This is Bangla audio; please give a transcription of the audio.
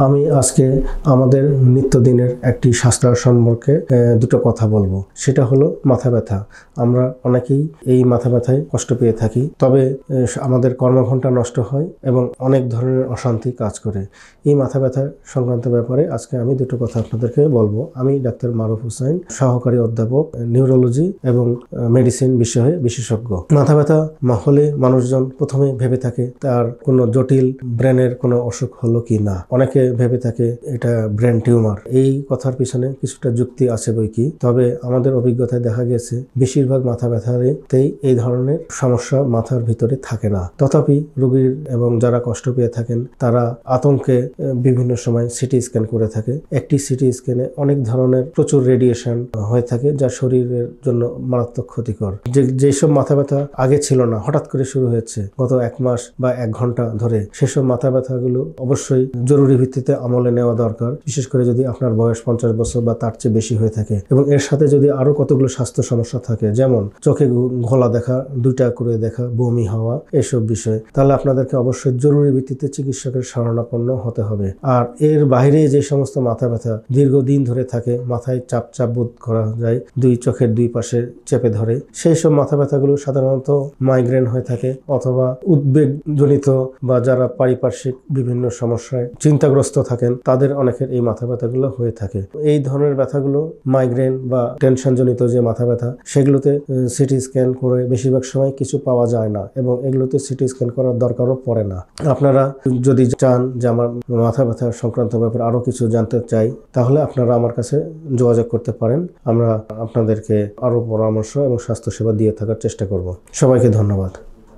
আমি আজকে আমাদের নিত্যদিনের একটি স্বাস্থ্য সম্পর্কে দুটো কথা বলবো। সেটা হলো মাথা ব্যথা। আমরা অনেকেই এই মাথা ব্যথায় কষ্ট পেয়ে থাকি, তবে আমাদের কর্মঘণ্টা নষ্ট হয় এবং অনেক ধরনের অশান্তি কাজ করে। এই মাথা ব্যথা সংক্রান্ত ব্যাপারে আজকে আমি দুটো কথা আপনাদেরকে বলবো। আমি ডাক্তার মারুফ হোসেন, সহকারী অধ্যাপক, নিউরোলজি এবং মেডিসিন বিষয়ে বিশেষজ্ঞ। মাথা ব্যথা হলে মানুষজন প্রথমে ভেবে থাকে তার কোনো জটিল ব্রেনের কোনো অসুখ হলো কি না। অনেকে ভেবে থাকে এটা ব্রেন টিউমার। এই কথার পিছনে কিছুটা যুক্তি আছে বইকি, তবে আমাদের অভিজ্ঞতায় দেখা গেছে বেশিরভাগ মাথা ব্যথাতেই এই ধরনের সমস্যা মাথার ভিতরে থাকে না। তথাপি রোগীর এবং যারা কষ্ট পেয়ে থাকেন তারা আতঙ্কে বিভিন্ন সময় সিটি স্ক্যান করে থাকে। একটি সিটি স্ক্যানে অনেক ধরনের প্রচুর রেডিয়েশন হয়ে থাকে, যা শরীরের জন্য মারাত্মক ক্ষতিকর। যেসব মাথা ব্যথা আগে ছিল না, হঠাৎ করে শুরু হয়েছে গত 1 মাস বা 1 ঘন্টা ধরে, সেসব মাথা ব্যথাগুলো অবশ্যই জরুরি ভিত্তিতে আমলে নেওয়া দরকার। বিশেষ করে যদি আপনার বয়স 50 বছর বা তার চেয়ে বেশি হয়ে থাকে এবং এর সাথে যদি আরো কতগুলো স্বাস্থ্য সমস্যা থাকে, যেমন চোখে ঘোলা দেখা, 2টা করে দেখা, বমি হওয়া, এসব বিষয়, তাহলে আপনাদেরকে অবশ্যই জরুরি ভিত্তিতে চিকিৎসকের শরণাপন্ন হতে হবে। আর এর বাইরে যে সমস্ত মাথা ব্যথা দীর্ঘদিন ধরে থাকে, মাথায় চাপ চাপ বোধ করা যায়, চোখের 2 পাশে চেপে ধরে, সেই সব মাথা ব্যথাগুলো সাধারণত মাইগ্রেন হয়ে থাকে, অথবা উদ্বেগজনিত বা যারা পারিপার্শ্বিক বিভিন্ন সমস্যায় চিন্তাগ্রস্ত থাকেন তাদের অনেকের এই মাথা ব্যথাগুলো হয়ে থাকে। এই ধরনের ব্যথাগুলো মাইগ্রেন বা টেনশনজনিত যে মাথা ব্যথা, সেগুলোতে সিটি স্ক্যান করে বেশিরভাগ সময় কিছু পাওয়া যায় না এবং এগুলোতে সিটি স্ক্যান করার দরকারও পড়ে না। আপনারা যদি চান যে আমার মাথা ব্যথা সংক্রান্ত ব্যাপারে আরো কিছু জানতে চাই, তাহলে আপনারা আমার কাছে যোগাযোগ করতে পারেন। আমরা আপনাদেরকে আরো পরামর্শ এবং স্বাস্থ্যসেবা দিয়ে থাকার চেষ্টা করব। সবাইকে ধন্যবাদ।